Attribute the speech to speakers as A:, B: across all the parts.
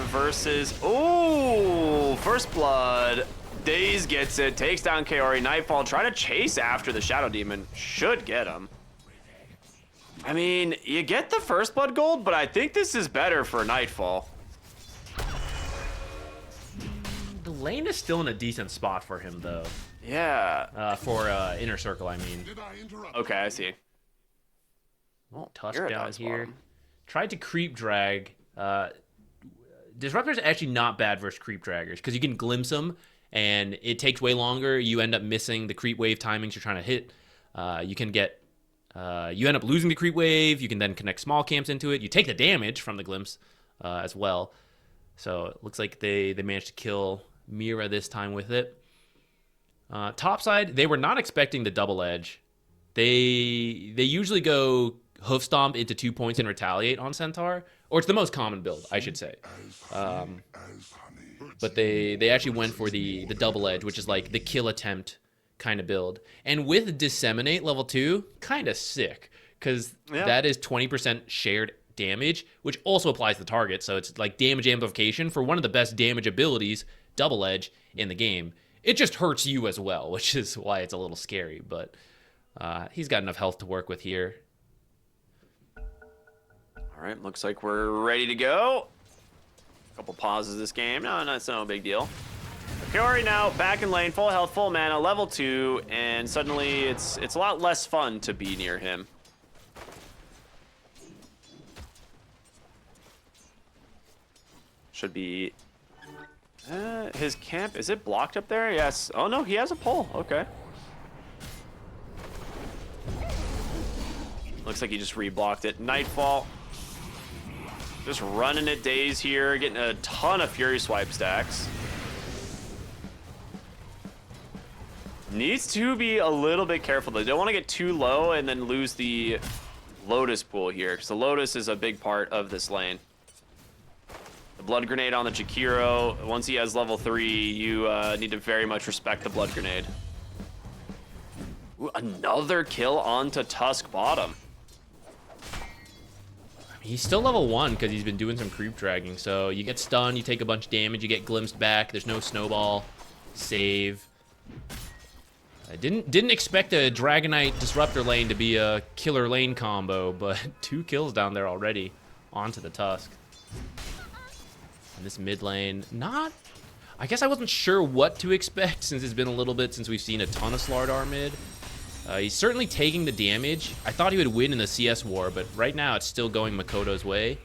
A: versus... Ooh, first blood. Daze gets it, takes down Kaori. Nightfall trying to chase after the Shadow Demon. Should get him. I mean, you get the first blood gold, but I think this is better for Nightfall.
B: The lane is still in a decent spot for him, though.
A: Yeah.
B: For Inner Circle, I mean.
A: Okay, I see.
B: Well, touchdown here. Tried to creep drag. Disruptor's actually not bad versus creep draggers because you can glimpse them and it takes way longer. You end up missing the creep wave timings you're trying to hit. You can get, you end up losing the creep wave. You can then connect small camps into it. You take the damage from the glimpse as well. So it looks like they managed to kill Mira this time with it. Top side, they were not expecting the double edge. They usually go hoof stomp into 2 points and retaliate on Centaur, or it's the most common build, I should say. But they actually went for the double edge, which is like the kill attempt kind of build. And with Disseminate level 2, kind of sick, because that is 20% shared damage, which also applies to the target. So it's like damage amplification for one of the best damage abilities, double edge, in the game. It just hurts you as well, which is why it's a little scary. But he's got enough health to work with here.
A: All right, looks like we're ready to go. Couple pauses this game. No, that's no big deal. Kaori now back in lane, full health, full mana, level 2, and suddenly it's a lot less fun to be near him. Should be his camp. Is it blocked up there? Yes. Oh no, he has a pole. Okay. Looks like he just reblocked it. Nightfall. Just running at Daze here, getting a ton of Fury Swipe stacks. Needs to be a little bit careful though. Don't want to get too low and then lose the Lotus pool here, because the Lotus is a big part of this lane. The Blood Grenade on the Jakiro. Once he has level 3, you need to very much respect the Blood Grenade. Ooh, another kill onto Tusk bottom.
B: He's still level 1 because he's been doing some creep dragging. So you get stunned, you take a bunch of damage, you get glimpsed back. There's no snowball save. I didn't expect a Dragonite Disruptor lane to be a killer lane combo, but 2 kills down there already onto the Tusk. And this mid lane, I guess I wasn't sure what to expect since it's been a little bit since we've seen a ton of Slardar mid. He's certainly taking the damage. I thought he would win in the CS war, but right now it's still going Makoto's way.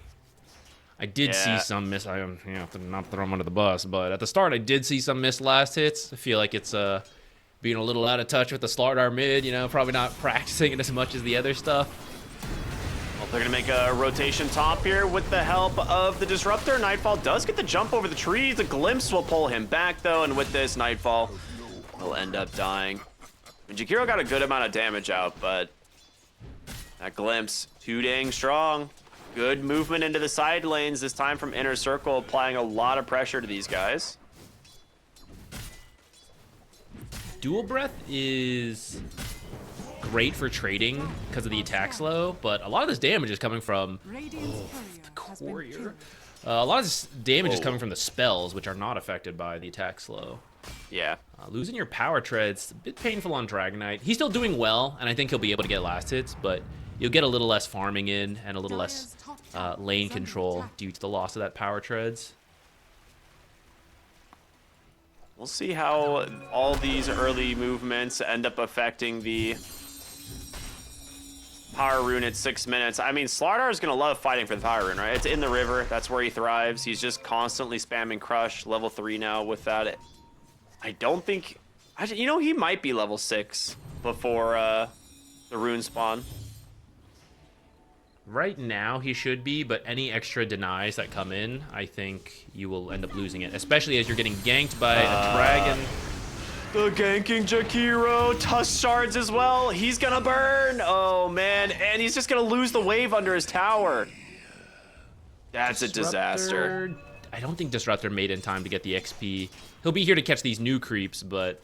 B: I did see some miss. I have to not throw him under the bus, but at the start I did see some missed last hits. I feel like it's being a little out of touch with the Slardar mid. You know, probably not practicing it as much as the other stuff.
A: Well, they're gonna make a rotation top here with the help of the Disruptor. Nightfall does get the jump over the trees. The Glimpse will pull him back though, and with this, Nightfall will end up dying. And Jakiro got a good amount of damage out, but that Glimpse, too dang strong. Good movement into the side lanes this time from Inner Circle, applying a lot of pressure to these guys.
B: Dual Breath is great for trading because of the attack slow, but a lot of this damage is coming from the courier. A lot of this damage is coming from the spells, which are not affected by the attack slow.
A: Yeah.
B: Losing your power treads, a bit painful on Dragonite. He's still doing well, and I think he'll be able to get last hits, but you'll get a little less farming in and a little less lane control due to the loss of that power treads.
A: We'll see how all these early movements end up affecting the power rune at 6 minutes. I mean, Slardar is going to love fighting for the power rune, right? It's in the river. That's where he thrives. He's just constantly spamming Crush. Level 3 now with that. I don't think... you know, he might be level 6 before the rune spawn.
B: Right now, he should be, but any extra denies that come in, I think you will end up losing it, especially as you're getting ganked by a dragon.
A: The ganking Jakiro, Tusk shards as well. He's gonna burn. Oh man, and he's just gonna lose the wave under his tower. That's a disaster.
B: I don't think Disruptor made in time to get the XP. He'll be here to catch these new creeps, but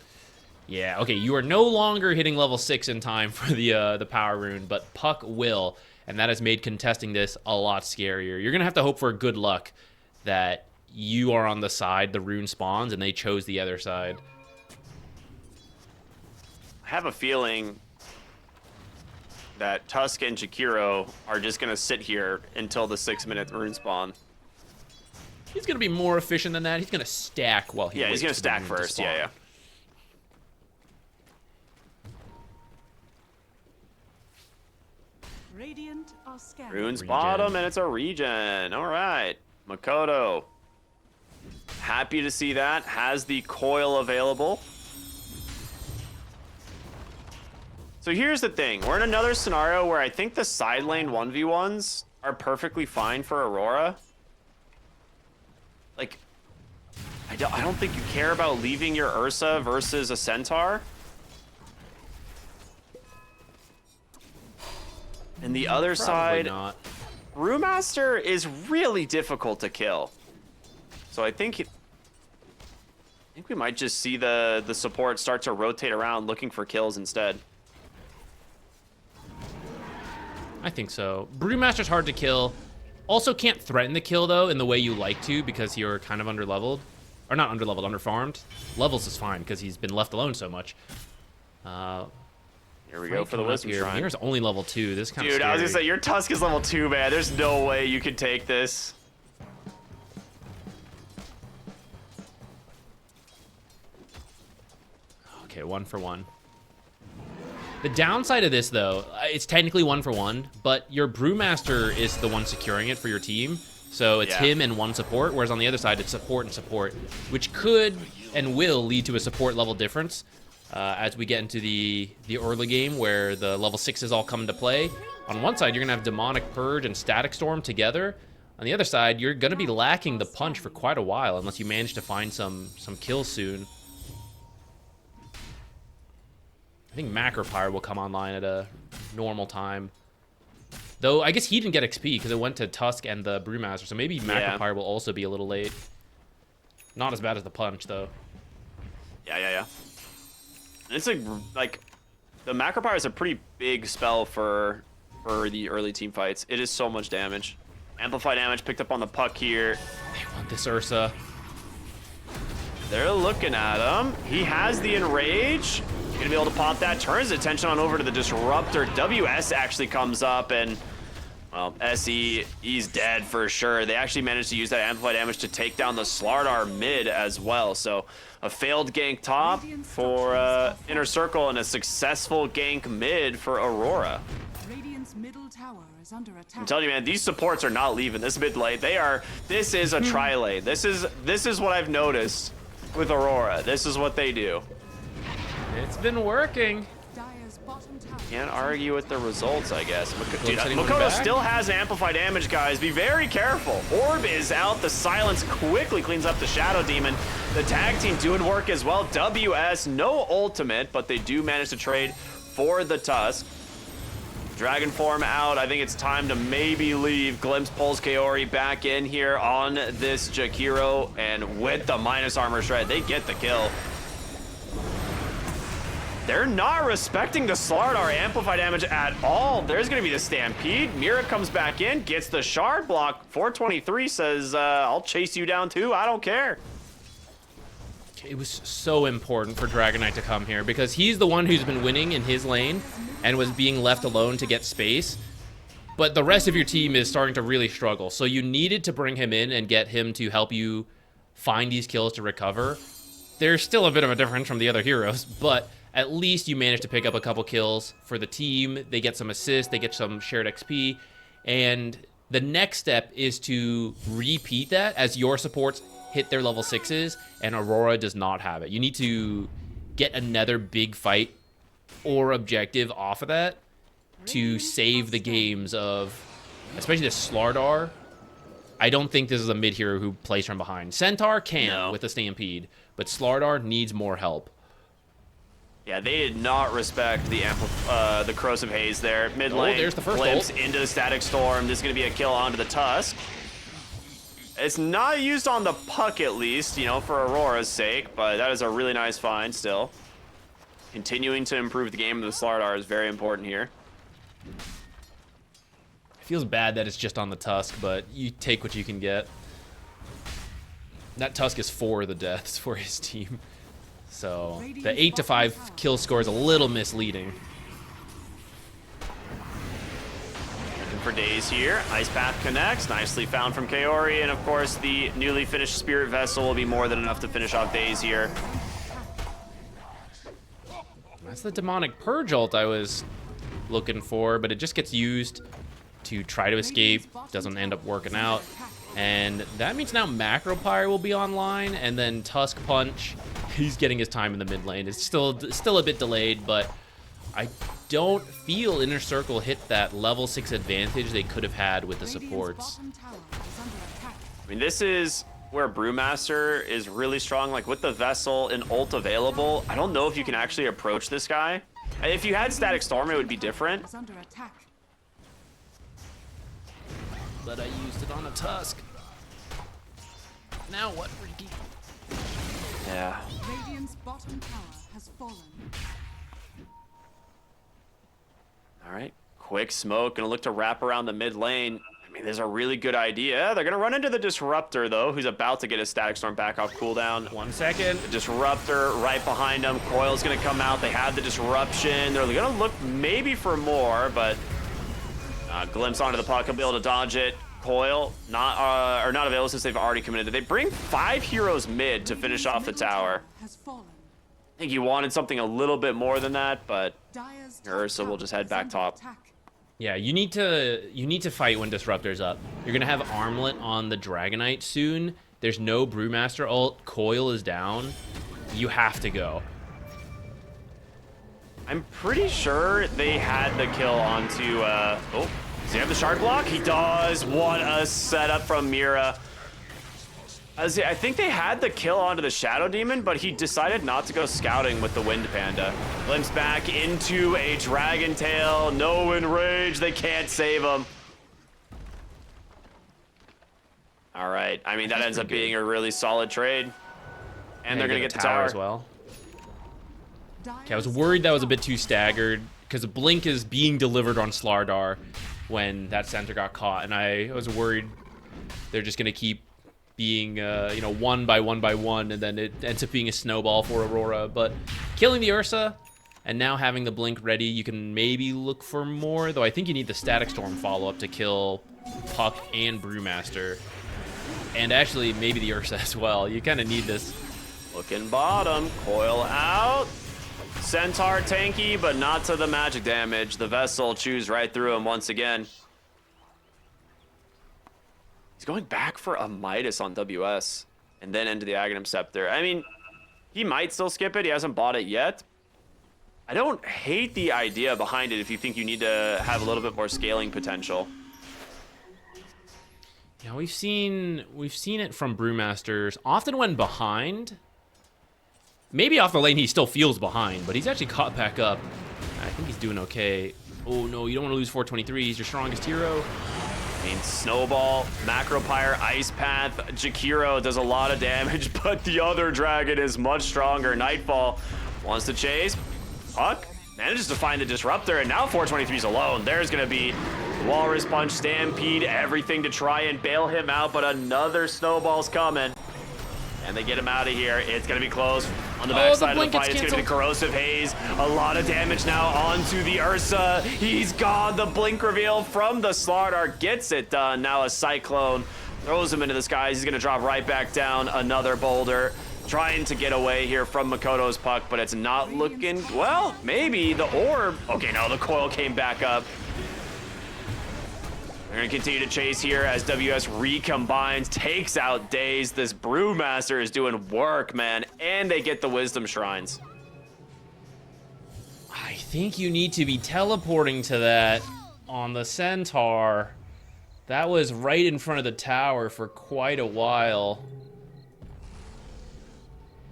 B: yeah, okay, you are no longer hitting level 6 in time for the power rune, but Puck will, and that has made contesting this a lot scarier. You're gonna have to hope for good luck that you are on the side the rune spawns, and they chose the other side.
A: I have a feeling that Tusk and Jakiro are just going to sit here until the 6-minute rune spawn.
B: He's going to be more efficient than that. He's going to stack while he
A: Yeah, he's
B: waits
A: going to
B: for the
A: stack
B: rune to
A: first.
B: spawn.
A: Yeah.
C: Radiant are scattered.
A: Rune's
B: Regen.
A: bottom, and it's a regen. All right. Makoto. Happy to see that. Has the coil available. So here's the thing. We're in another scenario where I think the side lane 1v1s are perfectly fine for Aurora. Like, I don't think you care about leaving your Ursa versus a Centaur. And the other
B: Probably
A: side,
B: not.
A: Brewmaster is really difficult to kill. So I think we might just see the support start to rotate around looking for kills instead.
B: I think so. Brewmaster's hard to kill. Also can't threaten the kill, though, in the way you like to, because you're kind of underleveled. Or not underleveled, underfarmed. Levels is fine, because he's been left alone so much.
A: Here we go for the Wisdom Shrine.
B: Here's only level 2. This is kind of
A: Dude,
B: scary.
A: I was gonna say, your Tusk is level 2, man. There's no way you can take this.
B: Okay, 1 for 1. The downside of this, though, it's technically 1 for 1, but your Brewmaster is the one securing it for your team. So it's him and 1 support, whereas on the other side, it's support and support, which could and will lead to a support level difference as we get into the early game where the level 6s all come into play. On one side, you're going to have Demonic Purge and Static Storm together. On the other side, you're going to be lacking the punch for quite a while unless you manage to find some kills soon. I think Macropyre will come online at a normal time. Though, I guess he didn't get XP because it went to Tusk and the Brewmaster, so maybe Macropyre will also be a little late. Not as bad as the punch, though.
A: Yeah. It's like the Macropyre is a pretty big spell for the early team fights. It is so much damage. Amplify damage picked up on the puck here.
B: They want this Ursa.
A: They're looking at him. He has the Enrage. Gonna be able to pop that. Turns attention on over to the Disruptor. WS actually comes up and, well, SE, he's dead for sure. They actually managed to use that Amplify damage to take down the Slardar mid as well. So a failed gank top for Inner Circle and a successful gank mid for Aurora.
C: Radiant's middle tower is under attack.
A: I'm telling you, man, these supports are not leaving this mid lane. This is a tri-lane. This is what I've noticed with Aurora. This is what they do.
B: It's been working.
C: Dire's bottom tower.
A: Can't argue with the results, I guess. Dude,
B: Looks anyone
A: Makoto
B: back?
A: still has Amplify damage, guys. Be very careful. Orb is out. The Silence quickly cleans up the Shadow Demon. The tag team doing work as well. WS, no ultimate, but they do manage to trade for the Tusk. Dragon form out. I think it's time to maybe leave. Glimpse pulls Kaori back in here on this Jakiro, and with the minus armor shred, they get the kill. They're not respecting the Slardar amplify damage at all. There's going to be the Stampede. Mira comes back in, gets the shard block. 423 says, I'll chase you down too. I don't care.
B: It was so important for Dragon Knight to come here because he's the one who's been winning in his lane and was being left alone to get space. But the rest of your team is starting to really struggle. So you needed to bring him in and get him to help you find these kills to recover. There's still a bit of a difference from the other heroes, but at least you managed to pick up a couple kills for the team. They get some assists, they get some shared XP, and the next step is to repeat that as your supports hit their level 6s, and Aurora does not have it. You need to get another big fight or objective off of that to save the games of, especially the Slardar. I don't think this is a mid hero who plays from behind. Centaur can with the Stampede, but Slardar needs more help.
A: Yeah, they did not respect the Corrosive Haze there. Mid lane,
B: there's the first
A: glimpse
B: ult.
A: into the Static Storm. This is going to be a kill onto the Tusk. It's not used on the puck, at least, you know, for Aurora's sake, but that is a really nice find still. Continuing to improve the game of the Slardar is very important here.
B: It feels bad that it's just on the Tusk, but you take what you can get. That Tusk is 4 of the deaths for his team. So the 8-5 kill score is a little misleading.
A: Looking for days here. Ice Path connects. Nicely found from Kaori. And of course, the newly finished Spirit Vessel will be more than enough to finish off days here.
B: That's the Demonic Purge ult I was looking for, but it just gets used to try to escape. Doesn't end up working out. And that means now Macropyre will be online, and then Tusk Punch. He's getting his time in the mid lane. It's still a bit delayed, but I don't feel Inner Circle hit that level 6 advantage they could have had with the supports.
A: I mean, this is where Brewmaster is really strong. Like, with the Vessel and ult available, I don't know if you can actually approach this guy. If you had Static Storm, it would be different.
B: But I used it on a Tusk. Now what, Ricky?
A: Yeah.
C: Radiant's bottom tower has fallen.
A: All right. Quick smoke. Gonna look to wrap around the mid lane. I mean, there's a really good idea. They're gonna run into the Disruptor, though, who's about to get his Static Storm back off cooldown.
B: 1 second.
A: The Disruptor right behind them. Coil's gonna come out. They have the Disruption. They're gonna look maybe for more, but glimpse onto the puck. He'll be able to dodge it. Coil not available since they've already committed. They bring 5 heroes mid to finish off the tower. I think you wanted something a little bit more than that, but Ursa will just head back top.
B: Yeah, you need to fight when Disruptor's up. You're gonna have Armlet on the Dragonite soon. There's no Brewmaster ult. Coil is down. You have to go.
A: I'm pretty sure they had the kill onto, oh, does he have the shard block? He does. What a setup from Mira. I think they had the kill onto the Shadow Demon, but he decided not to go scouting with the Wind Panda. Glimpse back into a Dragon Tail. No Enrage. They can't save him. All right. I mean, that ends up being a really solid trade. And they're going to get the tower
B: as well. Okay, I was worried that was a bit too staggered because Blink is being delivered on Slardar when that center got caught, and I was worried they're just gonna keep being, you know, one by one, and then it ends up being a snowball for Aurora. But killing the Ursa and now having the Blink ready, you can maybe look for more. Though I think you need the Static Storm follow-up to kill Puck and Brewmaster, and actually maybe the Ursa as well. You kind of need this.
A: Looking bottom, Coil out. Centaur tanky, but not to the magic damage. The Vessel chews right through him once again. He's going back for a Midas on WS and then into the Aghanim Scepter. I mean, he might still skip it. He hasn't bought it yet. I don't hate the idea behind it if you think you need to have a little bit more scaling potential.
B: Yeah, we've seen it from Brewmasters often when behind. Maybe off the lane he still feels behind, but he's actually caught back up. I think he's doing okay. Oh no, you don't want to lose 423. He's your strongest hero.
A: I mean, Snowball, Macropyre, Ice Path, Jakiro does a lot of damage, but the other dragon is much stronger. Nightfall wants to chase. Puck manages to find the Disruptor, and now 423's alone. There's going to be Walrus Punch, Stampede, everything to try and bail him out, but another Snowball's coming. And they get him out of here. It's going to be close. On the backside of the fight, it's going to be the Corrosive Haze. A lot of damage now onto the Ursa. He's gone. The Blink reveal from the Slardar gets it done. Now a Cyclone throws him into the skies. He's going to drop right back down. Another boulder. Trying to get away here from Makoto's Puck, but it's not looking... Well, maybe the Orb... Okay, no, the Coil came back up. They're going to continue to chase here as WS recombines, takes out Daze. This Brewmaster is doing work, man, and they get the Wisdom Shrines.
B: I think you need to be teleporting to that on the Centaur. That was right in front of the tower for quite a while.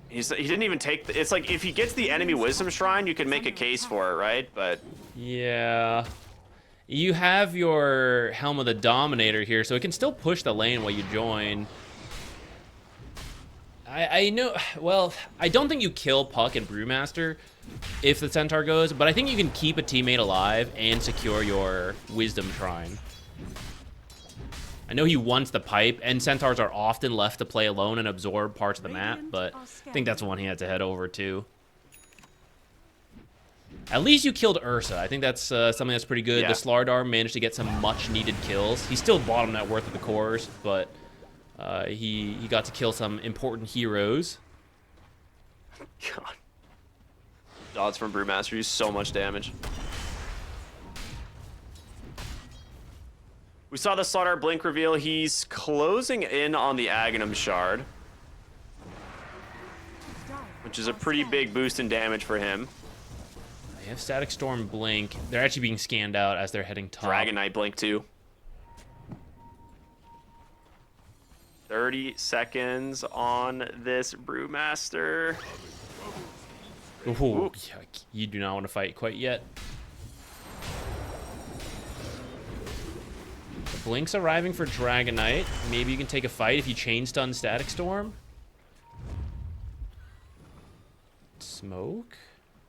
A: He didn't even take... It's like, if he gets the enemy Wisdom Shrine, you can make a case for it, right? But...
B: Yeah... You have your Helm of the Dominator here, so it can still push the lane while you join. I know, well, I don't think you kill Puck and Brewmaster if the Centaur goes, but I think you can keep a teammate alive and secure your Wisdom Shrine. I know he wants the pipe, and centaurs are often left to play alone and absorb parts of the map, but I think that's one he had to head over to. At least you killed Ursa. I think that's something that's pretty good.
A: Yeah.
B: The Slardar managed to get some much-needed kills. He's still bottom net worth of the cores, but he got to kill some important heroes.
A: God. Dots from Brewmaster do so much damage. We saw the Slaughter blink reveal. He's closing in on the Aghanim Shard, which is a pretty big boost in damage for him.
B: They have Static Storm blink. They're actually being scanned out as they're heading top.
A: Dragon Knight blink too. 30 seconds on this Brewmaster.
B: Ooh, yuck. You do not want to fight quite yet. The blink's arriving for Dragon Knight. Maybe you can take a fight if you chain stun Static Storm. Smoke?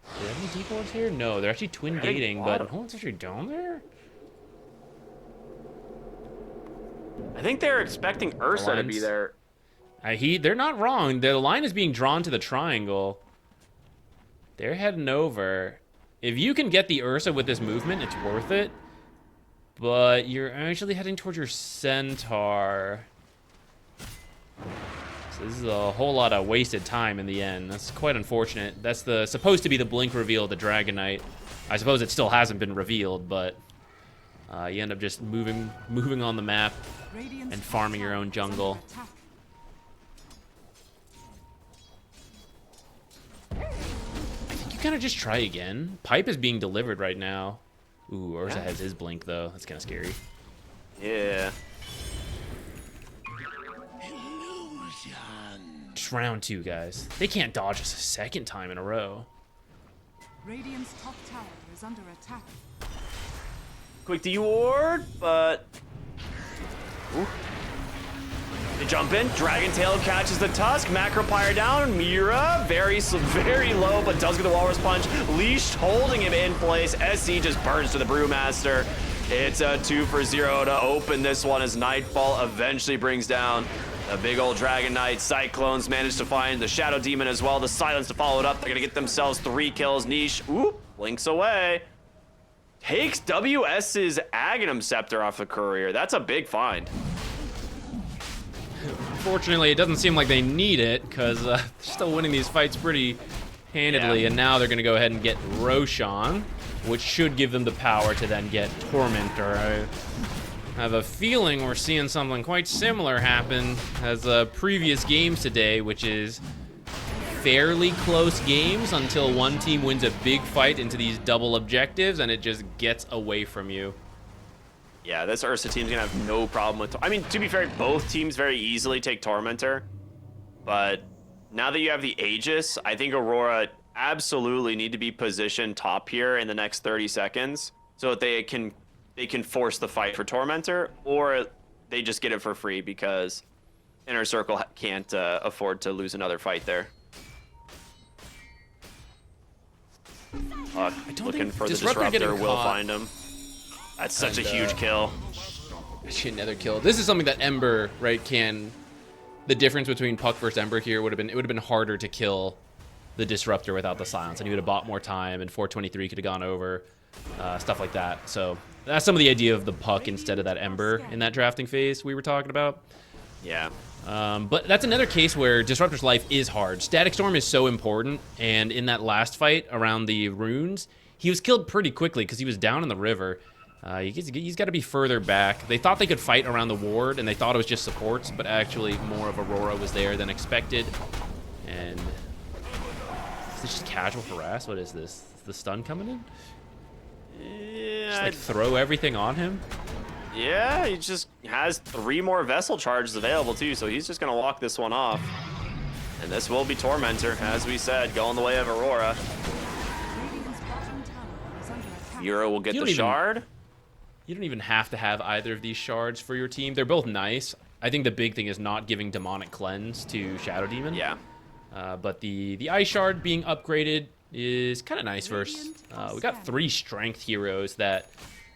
B: Do they have any deep orbs here? No, they're actually twin gating, but no one's actually down there?
A: I think they're expecting Ursa to be there.
B: They're not wrong. The line is being drawn to the triangle. They're heading over. If you can get the Ursa with this movement, it's worth it. But you're actually heading towards your centaur. So this is a whole lot of wasted time in the end. That's quite unfortunate. That's supposed to be the blink reveal of the Dragon Knight. I suppose it still hasn't been revealed, but you end up just moving on the map and farming your own jungle. I think you kind of just try again. Pipe is being delivered right now. Ooh, Ursa has his blink, though. That's kind of scary.
A: Yeah.
B: Just round 2, guys. They can't dodge us a second time in a row.
C: Radiant's top tower is under attack.
A: Quick deward, but... Ooh. They jump in. Dragon Tail catches the Tusk. Macropyre down. Mira, very low, but does get the Walrus Punch. Leash holding him in place. SC just burns to the Brewmaster. It's a 2 for 0 to open this one as Nightfall eventually brings down the big old Dragon Knight. Cyclones managed to find the Shadow Demon as well. The Silence to follow it up. They're going to get themselves 3 kills. Niche, ooh, blinks away. Takes WS's Aghanim Scepter off the Courier. That's a big find.
B: Unfortunately, it doesn't seem like they need it, because they're still winning these fights pretty handedly, and now they're going to go ahead and get Roshan, which should give them the power to then get Tormentor. I have a feeling we're seeing something quite similar happen as previous games today, which is fairly close games until one team wins a big fight into these double objectives, and it just gets away from you.
A: Yeah, this Ursa team's gonna have no problem with... I mean, to be fair, both teams very easily take Tormentor. But now that you have the Aegis, I think Aurora absolutely need to be positioned top here in the next 30 seconds so that they can force the fight for Tormentor, or they just get it for free because Inner Circle can't afford to lose another fight there. Looking for the Disruptor, will find him. That's such a huge kill.
B: Actually, another kill. This is something that Ember, right, can... The difference between Puck versus Ember here would have been harder to kill the Disruptor without the Silence, and he would have bought more time, and 423 could have gone over, stuff like that. So that's some of the idea of the Puck instead of that Ember in that drafting phase we were talking about.
A: Yeah.
B: But that's another case where Disruptor's life is hard. Static Storm is so important, and in that last fight around the runes, he was killed pretty quickly because he was down in the river. He's got to be further back. They thought they could fight around the ward, and they thought it was just supports, but actually more of Aurora was there than expected. And is this just casual harass? What is this? Is the stun coming in?
A: Yeah.
B: Just like throw everything on him?
A: Yeah, he just has 3 more Vessel charges available too, so he's just gonna walk this one off. And this will be Tormentor, as we said, going the way of Aurora.
C: Radiant's bottom tower is under attack.
A: Euro will get the shard.
B: You don't even have to have either of these shards for your team. They're both nice. I think the big thing is not giving Demonic Cleanse to Shadow Demon.
A: Yeah.
B: But the Ice Shard being upgraded is kind of nice versus... we got 3 Strength heroes that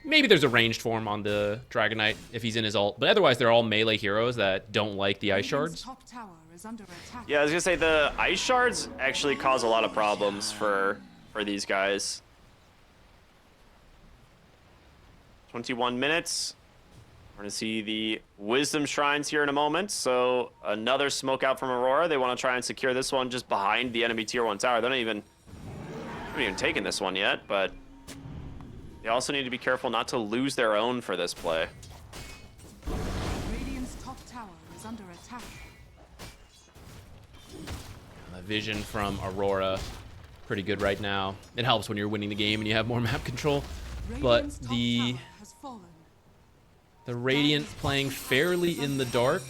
B: Maybe there's a ranged form on the Dragon Knight if he's in his ult, but otherwise they're all melee heroes that don't like the ice
C: Radiant's
B: shards.
C: top tower is under attack.
A: Yeah, I was gonna say the ice shards actually cause a lot of problems for these guys. 21 minutes. We're gonna see the Wisdom Shrines here in a moment. So another smoke out from Aurora. They want to try and secure this one just behind the enemy tier 1 tower. They're not even taking this one yet, but they also need to be careful not to lose their own for this play.
C: Radiant's top tower is under attack.
B: The vision from Aurora, pretty good right now. It helps when you're winning the game and you have more map control. But
C: Radiant's top
B: the
C: tower has fallen.
B: Radiant playing fairly in the dark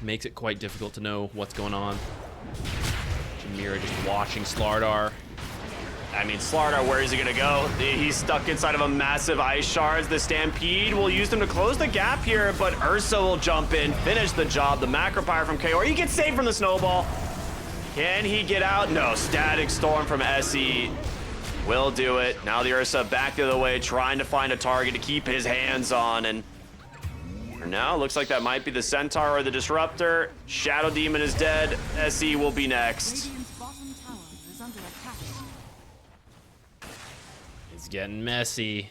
B: makes it quite difficult to know what's going on. Jamira just watching Slardar.
A: I mean, Slardar, where is he gonna go? He's stuck inside of a massive ice shards. The Stampede will use them to close the gap here, but Ursa will jump in, finish the job. The Macropyre from KO. He gets saved from the snowball. Can he get out? No. Static Storm from SE will do it. Now the Ursa back the other way, trying to find a target to keep his hands on. And for now, looks like that might be the Centaur or the Disruptor. Shadow Demon is dead. SE will be next.
C: Radiant's bottom tower is under attack.
B: It's getting messy.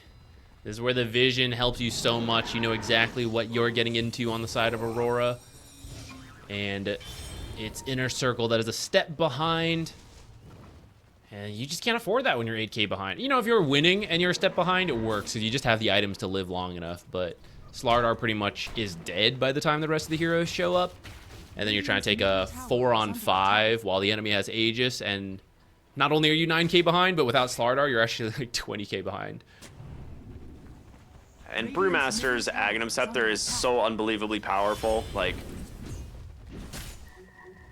B: This is where the vision helps you so much. You know exactly what you're getting into on the side of Aurora. And it's Inner Circle that is a step behind. And you just can't afford that when you're 8k behind. You know, if you're winning and you're a step behind, it works because you just have the items to live long enough. But Slardar pretty much is dead by the time the rest of the heroes show up. And then you're trying to take a 4-on-5 while the enemy has Aegis. And not only are you 9k behind, but without Slardar, you're actually like 20k behind.
A: And Brewmaster's Aghanim Scepter is so unbelievably powerful. Like,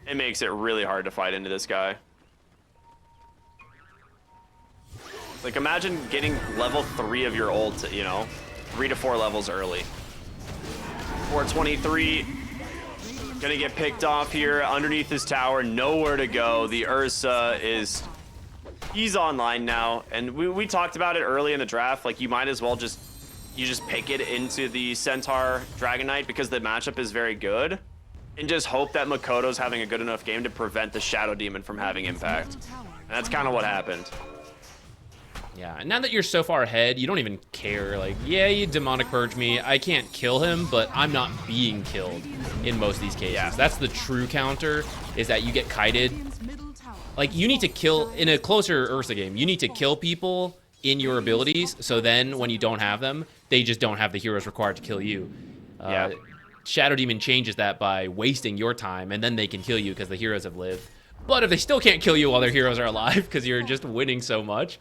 A: it makes it really hard to fight into this guy. Like, imagine getting level 3 of your ult, you know, 3 to 4 levels early. 423, gonna get picked off here underneath this tower, nowhere to go. The Ursa he's online now, and we talked about it early in the draft. Like, you might as well just pick it into the Centaur Dragon Knight because the matchup is very good, and just hope that Makoto's having a good enough game to prevent the Shadow Demon from having impact. And that's kind of what happened.
B: Yeah, and now that you're so far ahead, you don't even care. Like, yeah, you Demonic Purge me. I can't kill him, but I'm not being killed in most of these cases.
A: Yeah.
B: That's the true counter, is that you get kited.
C: Radiant's middle tower.
B: Like, you need to kill, in a closer Ursa game, you need to kill people in your abilities, so then when you don't have them, they just don't have the heroes required to kill you.
A: Yeah.
B: Shadow Demon changes that by wasting your time, and then they can kill you because the heroes have lived. But if they still can't kill you while their heroes are alive because you're just winning so much,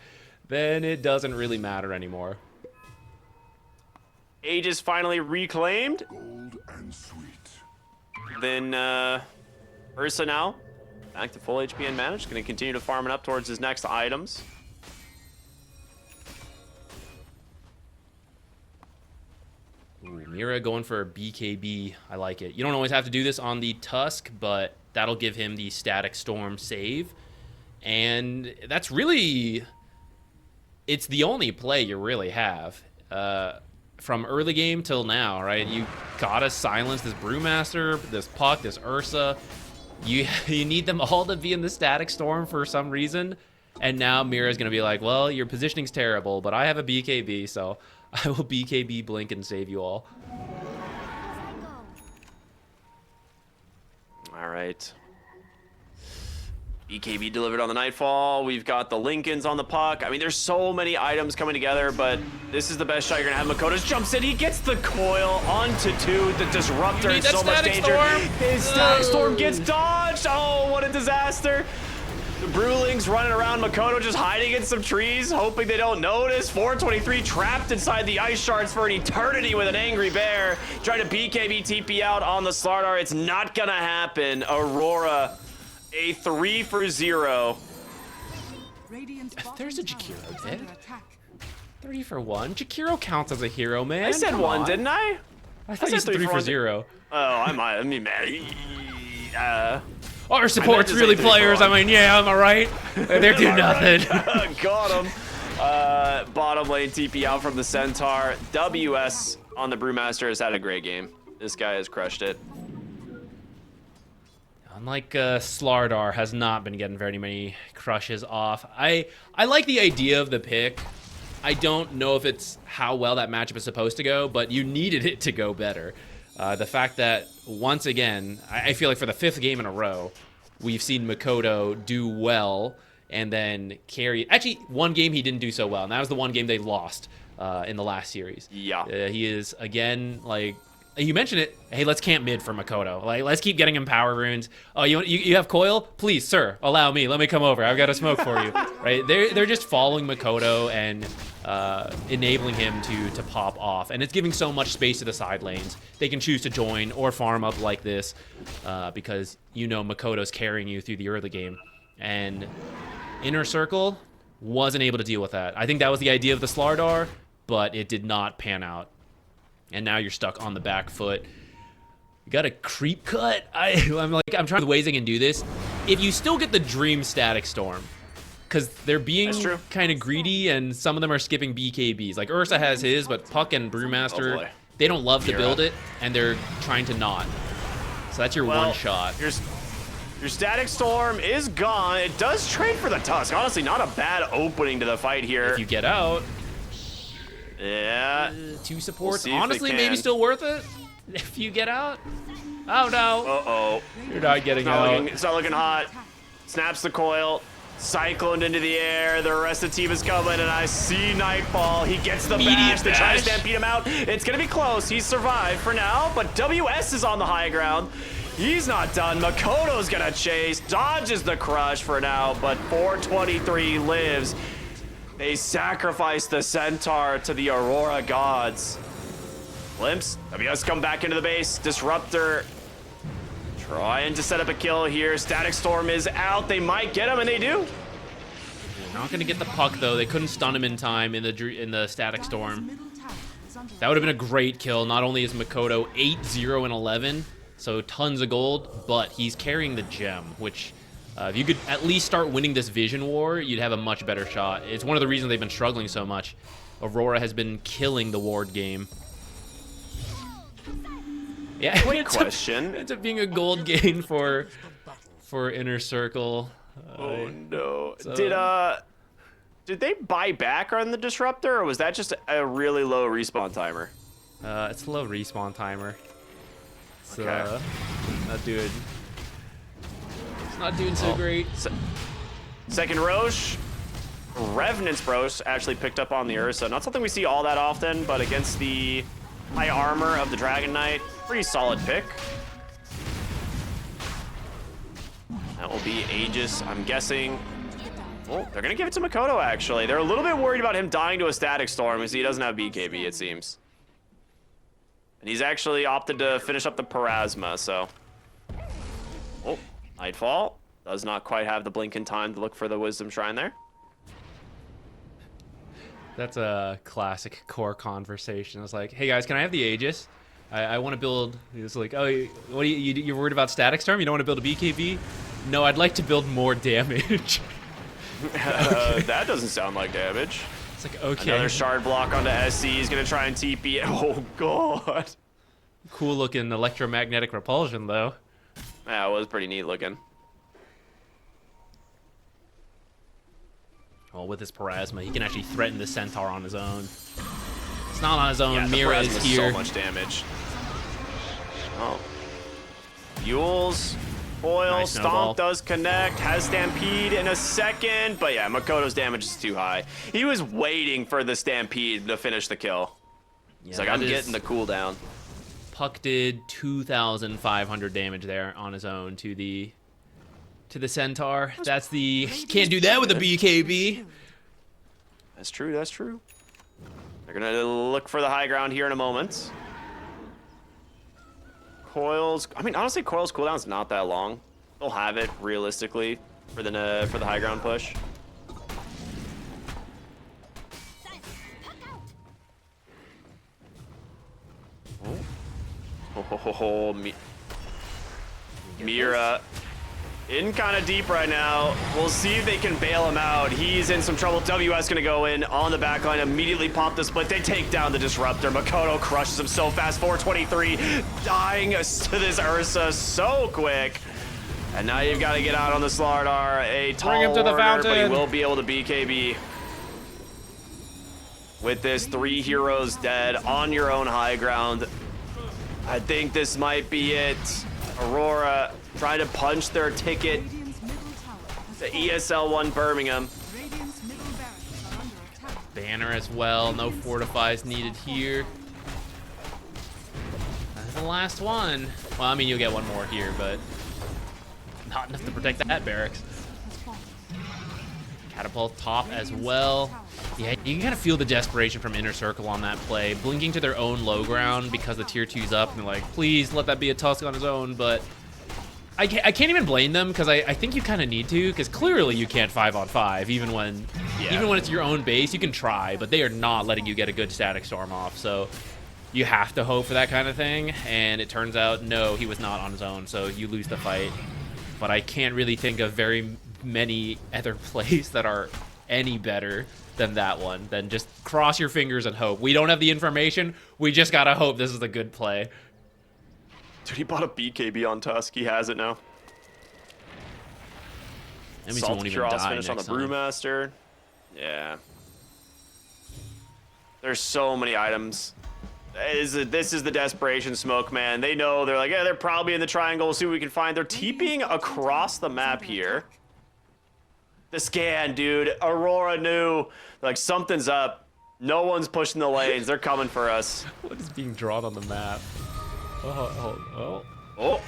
B: then it doesn't really matter anymore.
A: Aegis finally reclaimed.
D: Gold and sweet.
A: Then Ursa now back to full HP and managed. Going to continue to farm it up towards his next items.
B: Ooh, Mira going for a BKB. I like it. You don't always have to do this on the Tusk, but that'll give him the Static Storm save. And that's really... It's the only play you really have. From early game till now, right? You gotta silence this Brewmaster, this Puck, this Ursa. You need them all to be in the Static Storm for some reason. And now Mira's gonna be like, well, your positioning's terrible, but I have a BKB, so I will BKB Blink and save you all.
A: All right. BKB delivered on the Nightfall. We've got the Lincolns on the Puck. I mean, there's so many items coming together, but this is the best shot you're gonna have. Makoto's jumps in. He gets the coil onto 2. The Disruptor in so much danger. His Static Storm gets dodged. Oh, what a disaster. The Brewlings running around. Makoto just hiding in some trees, hoping they don't notice. 423 trapped inside the ice shards for an eternity with an angry bear. Trying to BKB TP out on the Slardar. It's not gonna happen. Aurora, a 3 for 0.
C: Radiant's bottom
B: There's a
C: tower
B: Jakiro
C: is
B: dead.
C: under attack.
B: 3 for 1. Jakiro counts as a hero, man.
A: I said
B: Come
A: 1,
B: on.
A: didn't I?
B: I thought
A: said
B: you said 3 for
A: 1.
B: 0.
A: Oh, I mean,
B: Our support's
A: to say
B: really
A: 3 for
B: players.
A: 1.
B: I mean, yeah, am I right? They're doing nothing.
A: Got him. Bottom lane TP out from the Centaur. WS on the Brewmaster has had a great game. This guy has crushed it.
B: Unlike Slardar, has not been getting very many crushes off. I like the idea of the pick. I don't know if it's how well that matchup is supposed to go, but you needed it to go better. The fact that, once again, I feel like for the 5th game in a row, we've seen Makoto do well and then carry. Actually, one game he didn't do so well, and that was the one game they lost in the last series.
A: Yeah.
B: He is, again, like, you mentioned it. Hey, let's camp mid for Makoto. Like, let's keep getting him power runes. Oh, you have coil? Please, sir, allow me. Let me come over. I've got a smoke for you. Right? They're just following Makoto and enabling him to pop off, and it's giving so much space to the side lanes. They can choose to join or farm up like this because you know Makoto's carrying you through the early game, and Inner Circle wasn't able to deal with that. I think that was the idea of the Slardar, but it did not pan out. And now you're stuck on the back foot. You got a creep cut? I'm trying the ways I can do this. If you still get the Dream Static Storm, because they're being kind of greedy, and some of them are skipping BKBs. Like Ursa has his, but Puck and Brewmaster, they don't love to build it, and they're trying to not. So that's your one shot.
A: Your Static Storm is gone. It does trade for the Tusk. Honestly, not a bad opening to the fight here.
B: If you get out.
A: Yeah.
B: 2 supports. Honestly, maybe still worth it if you get out. Oh, no.
A: Uh-oh.
B: You're not getting out.
A: It's not looking hot. Snaps the coil. Cyclone into the air. The rest of the team is coming, and I see Nightfall. He gets the bash. They try to stampede him out. It's going to be close. He's survived for now, but WS is on the high ground. He's not done. Makoto's going to chase. Dodges the crush for now, but 423 lives. They sacrifice the Centaur to the Aurora gods. Glimpse. WS come back into the base. Disruptor trying to set up a kill here. Static Storm is out. They might get him, and they do.
B: They're not going to get the Puck, though. They couldn't stun him in time in the Static Storm. That would have been a great kill. Not only is Makoto 8-0 and 11, so tons of gold, but he's carrying the gem, which... if you could at least start winning this Vision War, you'd have a much better shot. It's one of the reasons they've been struggling so much. Aurora has been killing the ward game. Yeah,
A: quick question.
B: Ends up being a gold gain for Inner Circle.
A: Oh no! Did they buy back on the Disruptor, or was that just a really low respawn timer?
B: It's a low respawn timer. It's
A: okay.
B: Not doing so great.
A: Second Roche. Revenant's Roche actually picked up on the Ursa. Not something we see all that often, but against the high armor of the Dragon Knight, pretty solid pick. That will be Aegis, I'm guessing. Oh, they're going to give it to Makoto, actually. They're a little bit worried about him dying to a Static Storm because he doesn't have BKB, it seems. And he's actually opted to finish up the Parasma, so... Oh. Nightfall does not quite have the blink in time to look for the Wisdom Shrine there.
B: That's a classic core conversation. It's like, hey guys, can I have the Aegis? I want to build. It's like, oh, what are you're worried about Static Storm? You don't want to build a BKB? No, I'd like to build more damage.
A: That doesn't sound like damage.
B: It's like, okay.
A: Another shard block onto SC. He's gonna try and TP it. Oh god.
B: Cool looking electromagnetic repulsion though.
A: Yeah, it was pretty neat looking.
B: Well, with his Parasma, he can actually threaten the Centaur on his own. It's not on his own.
A: Yeah,
B: Mira is here.
A: So much damage. Oh. Yules, Foil,
B: Nice
A: Stomp
B: snowball.
A: does connect, has Stampede in a second, but yeah, Makoto's damage is too high. He was waiting for the Stampede to finish the kill. He's like, I'm getting the cooldown.
B: Puck did 2,500 damage there on his own to the Centaur. That's the can't do that with a BKB.
A: That's true. That's true. They're gonna look for the high ground here in a moment. Coils. I mean, honestly, Coil's cooldown's not that long. They'll have it realistically for the high ground push. Oh, Mira in kind of deep right now. We'll see if they can bail him out. He's in some trouble. WS gonna go in on the back line, immediately pop the split. They take down the Disruptor. Makoto crushes him so fast. 423, dying to this Ursa so quick. And now you've got to get out on the Slardar. A tall
B: Bring him to the
A: order, but he
B: fountain.
A: will be able to BKB. With this 3 heroes dead on your own high ground, I think this might be it. Aurora trying to punch their ticket
C: Radiant's middle tower has
A: to
C: fallen.
A: ESL 1 Birmingham.
C: Radiant's middle barracks are under attack.
B: Banner as well. No fortifies needed here. That's the last one. Well, I mean, you'll get one more here, but not enough to protect that barracks.
C: Has fallen.
B: Catapult top as well. Yeah, you can kind of feel the desperation from Inner Circle on that play. Blinking to their own low ground because the tier 2's up, and they're like, please let that be a Tusk on his own, but I can't even blame them, because I think you kind of need to, because clearly you can't 5-on-5, even when it's your own base. You can try, but they are not letting you get a good static storm off, so you have to hope for that kind of thing, and it turns out, no, he was not on his own, so you lose the fight. But I can't really think of very many other plays that are any better than that one. Then just cross your fingers and hope. We don't have the information. We just gotta hope this is a good play.
A: Dude, he bought a BKB on Tusk. He has it now.
B: That means he won't even
A: Cross
B: die
A: finish on the
B: next time.
A: Brewmaster. Yeah. There's so many items. This is the desperation smoke, man. They know, they're like, yeah, they're probably in the triangle. We'll see what we can find. They're TPing across the map here. The scan, dude. Aurora knew, like, something's up. No one's pushing the lanes. They're coming for us.
B: What is being drawn on the map? Oh.
A: Oh.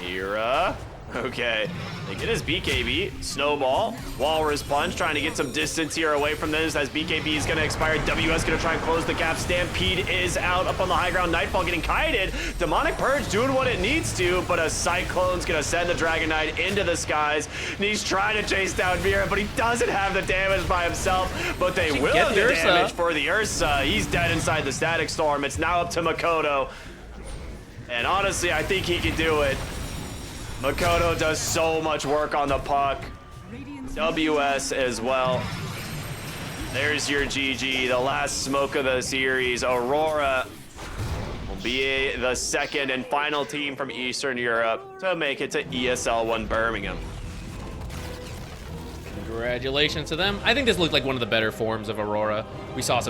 A: Mira. Okay. They get his BKB. Snowball. Walrus Punch trying to get some distance here away from this as BKB is going to expire. WS going to try and close the gap. Stampede is out up on the high ground. Nightfall getting kited. Demonic Purge doing what it needs to, but a Cyclone's going to send the Dragon Knight into the skies. And he's trying to chase down Mira, but he doesn't have the damage by himself. But they will
B: get
A: have
B: the
A: the
B: Ursa.
A: damage for the Ursa. He's dead inside the Static Storm. It's now up to Makoto. And honestly, I think he can do it. Makoto does so much work on the puck.
C: Radiant's
A: WS as well. There's your GG, the last smoke of the series. Aurora will be the second and final team from Eastern Europe to make it to ESL 1 Birmingham.
B: Congratulations to them. I think this looked like one of the better forms of Aurora. We saw some